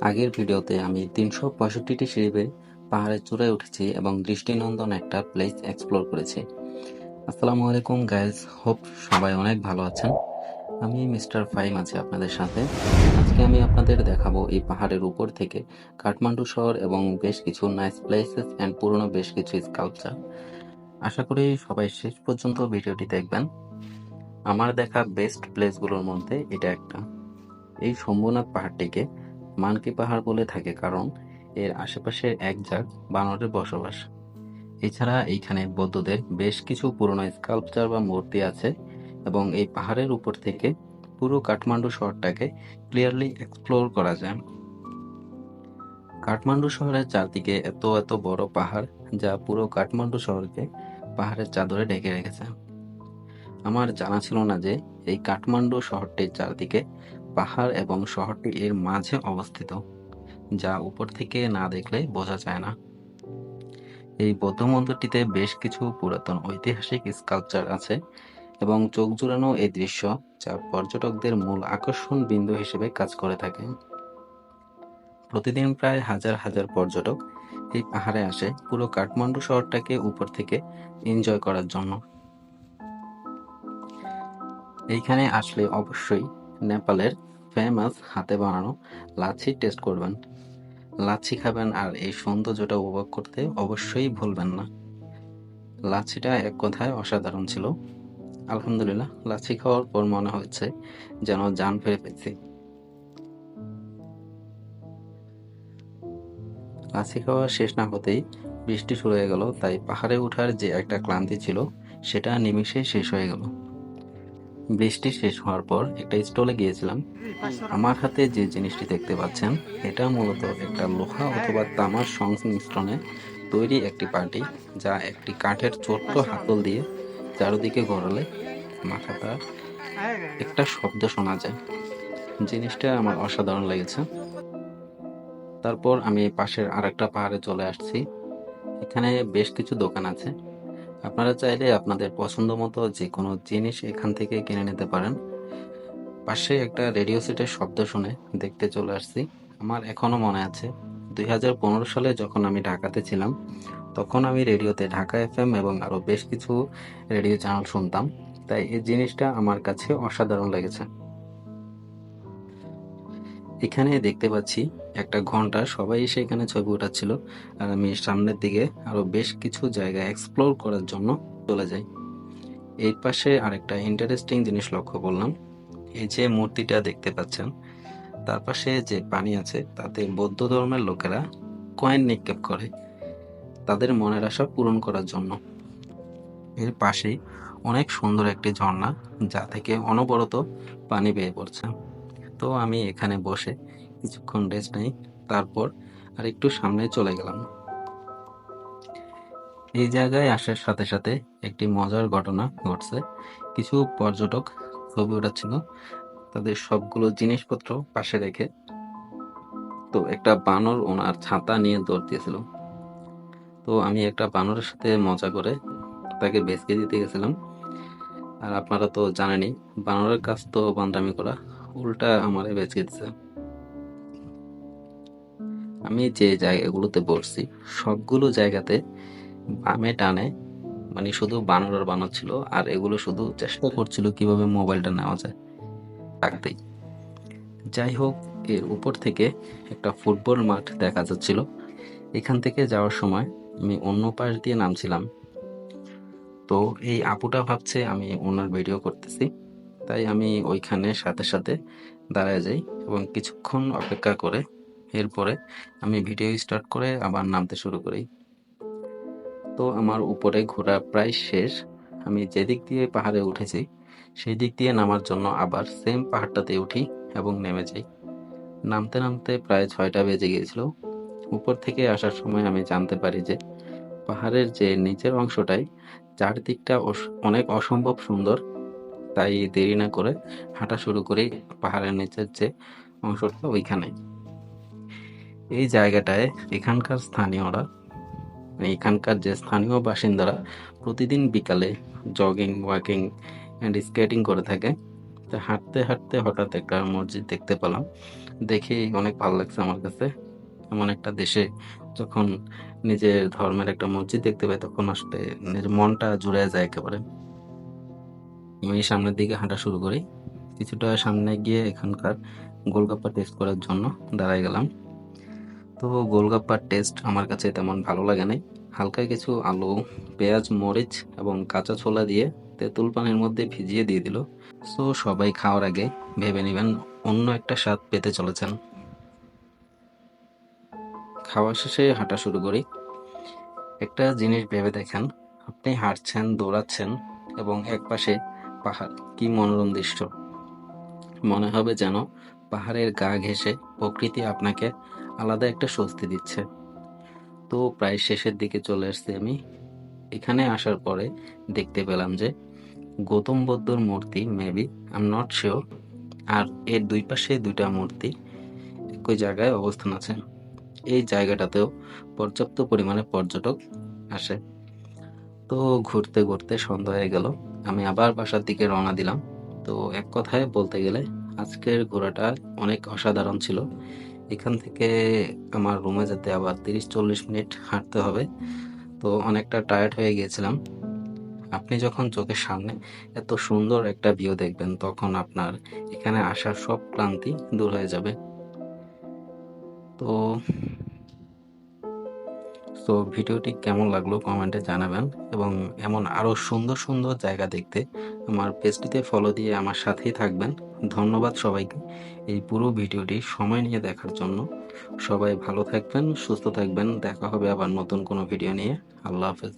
আগের ভিডিওতে আমি ৩৬৫টি সিঁড়ি বেয়ে পাহাড়ের চূড়ায় উঠেছি এবং দৃষ্টিনন্দন একটা প্লেস এক্সপ্লোর করেছি। আসসালামু আলাইকুম গাইজ, হোপ সবাই অনেক ভালো আছেন। আমি মিস্টার ফাইম আছি আপনাদের সাথে। আজকে আমি আপনাদের দেখাবো এই পাহাড়ের উপর থেকে কাঠমান্ডু শহর এবং বেশ কিছু নাইস প্লেসেস অ্যান্ড পুরনো বেশ কিছু স্কাল্পচার। আশা করি সবাই শেষ পর্যন্ত ভিডিওটি দেখবেন। আমার দেখা বেস্ট প্লেসগুলোর মধ্যে এটা একটা। এই শম্ভুনাথ পাহাড়টিকে মানকি পাহাড় বলে থাকে কারণ এর আশেপাশে এক ঝাঁক বানরের বসবাস। এছাড়া এইখানে বৌদ্ধদের বেশ কিছু পুরনো স্কাল্পচার বা মূর্তি আছে এবং এই পাহাড়ের উপর থেকে পুরো কাঠমান্ডু শহরটাকে ক্লিয়ারলি এক্সপ্লোর করা যায়। কাঠমান্ডু শহরের চারদিকে এত এত বড় পাহাড় যা পুরো কাঠমান্ডু শহরকে পাহাড়ের চাদরে ঢেকে রেখেছে। আমার জানা ছিল না যে এই কাঠমান্ডু শহরটির চারদিকে পাহাড় এবং শহরটি এর মাঝে অবস্থিত, যা উপর থেকে না দেখলে বোঝা যায় না। এই বৌদ্ধ মন্দিরটিতে বেশ কিছু পুরাতন ঐতিহাসিক স্কাল্পচার আছে এবং চোখ জুড়ানো এই দৃশ্য যা পর্যটকদের মূল আকর্ষণ বিন্দু হিসেবে কাজ করে থাকে। প্রতিদিন প্রায় হাজার হাজার পর্যটক এই পাহাড়ে আসে পুরো কাঠমান্ডু শহরটাকে উপর থেকে এনজয় করার জন্য। এইখানে আসলে অবশ্যই নেপালের ফেমাস হাতে বানানো লাচ্ছি টেস্ট করবেন, লাচ্ছি খাবেন আর এই সৌন্দর্যটা উপভোগ করতে অবশ্যই ভুলবেন না। লাচ্ছিটা এক কথায় অসাধারণ ছিল। আলহামদুলিল্লাহ, লাচ্ছি খাওয়ার পর মনে হচ্ছে যেন জান ফিরে পেয়েছি। লাচ্ছি খাওয়া শেষ না হতেই বৃষ্টি শুরু হয়ে গেল, তাই পাহাড়ে ওঠার যে একটা ক্লান্তি ছিল সেটা নিমিষেই শেষ হয়ে গেল। বৃষ্টি শেষ হওয়ার পর একটা স্টলে গিয়েছিলাম। আমার হাতে যে জিনিসটি দেখতে পাচ্ছেন এটা মূলত একটা লোহা অথবা তামার সংমিশ্রণে তৈরি একটি পার্টি, যা একটি কাঠের ছোট্ট হাতল দিয়ে চারদিকে ঘোরালে মাথাটা একটা শব্দ শোনা যায়। জিনিসটা আমার অসাধারণ লেগেছে। তারপর আমি পাশের আরেকটা পাহাড়ে চলে আসছি। এখানে বেশ কিছু দোকান আছে, আপনারা চাইলে আপনাদের পছন্দ মতো যে কোনো জিনিস এখান থেকে কিনে নিতে পারেন। পাশে একটা রেডিও সেটের শব্দ শুনে দেখতে চলে আসছি। আমার এখনো মনে আছে 2015 সালে যখন আমি ঢাকাতে ছিলাম, তখন আমি রেডিওতে ঢাকা এফএম এবং আরো বেশ কিছু রেডিও চ্যানেল শুনতাম, তাই এই জিনিসটা আমার কাছে অসাধারণ লেগেছে। এখানে দেখতে পাচ্ছি একটা ঘন্টা, সবাই এসে এখানে ছবি উঠাচ্ছিল আর আমি সামনের দিকে আরো বেশ কিছু জায়গা এক্সপ্লোর করার জন্য চলে যাই। এই পাশে আরেকটা ইন্টারেস্টিং জিনিস লক্ষ্য করলাম। এই যে মূর্তিটা দেখতে পাচ্ছেন তার পাশে যে পানি আছে তাতে বৌদ্ধ ধর্মের লোকেরা কয়েন নিক্ষেপ করে তাদের মনের আশা পূরণ করার জন্য। এর পাশেই অনেক সুন্দর একটি ঝর্ণা যা থেকে অনবরত পানি বেয়ে পড়ছে। তো আমি এখানে বসে কিছুক্ষণ রেস্ট নেই, তারপর আর একটু সামনে চলে গেলাম। এই জায়গায় আসার সাথে সাথে একটি মজার ঘটনা ঘটছে। কিছু পর্যটক ছবি ওঠাচ্ছিল তাদের সবগুলো জিনিসপত্র পাশে রেখে, তো একটা বানর ওনার ছাতা নিয়ে দৌড় দিয়েছিল। তো আমি একটা বানরের সাথে মজা করে তাকে বেচকে দিতে গেছিলাম। আর আপনারা তো জানেনই বানরের কাজ তো বান্দামি করা, উল্টা আমারে বেচকে দিচ্ছে। আমি যে জায়গাগুলোতে বসছি সবগুলো জায়গাতে বামে ডানে মানে শুধু বানর আর বানর ছিল, আর এগুলো শুধু চেষ্টা করছিল কিভাবে মোবাইলটা নেওয়া যায় থাকতেই। যাই হোক, এর উপর থেকে একটা ফুটবল মাঠ দেখা যাচ্ছিল। এখান থেকে যাওয়ার সময় আমি অন্য পাশ দিয়ে নামছিলাম, তো এই আপুটা ভাবছে আমি ওনার ভিডিও করতেছি, তাই আমি ওইখানে সাথে সাথে দাঁড়ায় যাই এবং কিছুক্ষণ অপেক্ষা করে এরপরে আমি ভিডিও স্টার্ট করে আবার নামতে শুরু করি। তো আমার উপরে ঘোরা প্রায় শেষ। আমি যেদিক দিয়ে পাহাড়ে উঠেছি সেই দিক দিয়ে নামার জন্য আবার সেম পাহাড়টাতে উঠি এবং নেমে যাই। নামতে নামতে প্রায় 6টা বেজে গিয়েছিল। উপর থেকে আসার সময় আমি জানতে পারি যে পাহাড়ের যে নিচের অংশটায় চারদিকটা অনেক অসম্ভব সুন্দর, তাই দেরি না করে হাঁটা শুরু করি পাহাড়ের নিচের যে অংশটা ওইখানে। এই জায়গাটায় এখানকার স্থানীয়রা এখানকার যে স্থানীয় বাসিন্দারা প্রতিদিন বিকালে জগিং, ওয়াকিং অ্যান্ড স্কেটিং করে থাকে। তো হাঁটতে হাঁটতে হঠাৎ একটা মসজিদ দেখতে পেলাম। দেখেই অনেক ভালো লাগছে আমার কাছে। এমন একটা দেশে যখন নিজের ধর্মের একটা মসজিদ দেখতে পাই তখন আসলে নিজের মনটা জুড়ে যায় একেবারে। আমি সামনের দিকে হাঁটা শুরু করি। কিছুটা সামনে গিয়ে এখানকার গোলগাপ্পা টেস্ট করার জন্য দাঁড়ায় গেলাম। তো গোলগাপ্পার টেস্ট আমার কাছে তেমন ভালো লাগে নাই। হালকা কিছু আলু, পেঁয়াজ, মরিচ এবং কাঁচা ছোলা দিয়ে তেঁতুল পানির মধ্যে ভিজিয়ে দিয়ে দিল। সো সবাই খাওয়ার আগে ভেবে নিবেন অন্য একটা স্বাদ পেতে চলেছেন। খাওয়া শেষে হাঁটা শুরু করি। একটা জিনিস ভেবে দেখেন, আপনি হাঁটছেন, দৌড়াচ্ছেন এবং একপাশে পাহাড়। কি মনোরম দৃশ্য! মনে হবে যেন পাহাড়ের গা ঘেঁষে প্রকৃতি আপনাকে আলাদা একটা স্বস্তি দিচ্ছে। তো প্রায় শেষের দিকে চলে আসছি আমি। এখানে আসার পরে দেখতে পেলাম যে গৌতম বুদ্ধর মূর্তি, maybe I am not sure, আর এর দুই পাশে দুইটা মূর্তি একই জায়গায় অবস্থান আছে। এই জায়গাটাতেও পর্যাপ্ত পরিমাণে পর্যটক আসে। তো ঘুরতে ঘুরতে সন্ধ্যা হয়ে গেল। আমি আবার বাসার দিকে রওনা দিলাম। তো এক কথায় বলতে গেলে আজকের ঘোরাটা অনেক অসাধারণ ছিল। এখান থেকে আমার রুমে যেতে আবার ৩০-৪০ মিনিট হাঁটতে হবে। তো অনেকটা টায়ার্ড হয়ে গিয়েছিলাম। আপনি যখন চোখের সামনে এত সুন্দর একটা ভিউ দেখবেন তখন আপনার এখানে আসার সব ক্লান্তি দূর হয়ে যাবে। তো ভিডিওটি কেমন লাগলো কমেন্টে জানাবেন এবং এমন আরো সুন্দর সুন্দর জায়গা দেখতে আমার পেজটিতে ফলো দিয়ে আমার সাথেই থাকবেন। ধন্যবাদ সবাইকে এই পুরো ভিডিওটি সময় নিয়ে দেখার জন্য। সবাই ভালো থাকবেন, সুস্থ থাকবেন। দেখা হবে আবার নতুন কোনো ভিডিও নিয়ে। আল্লাহ হাফেজ।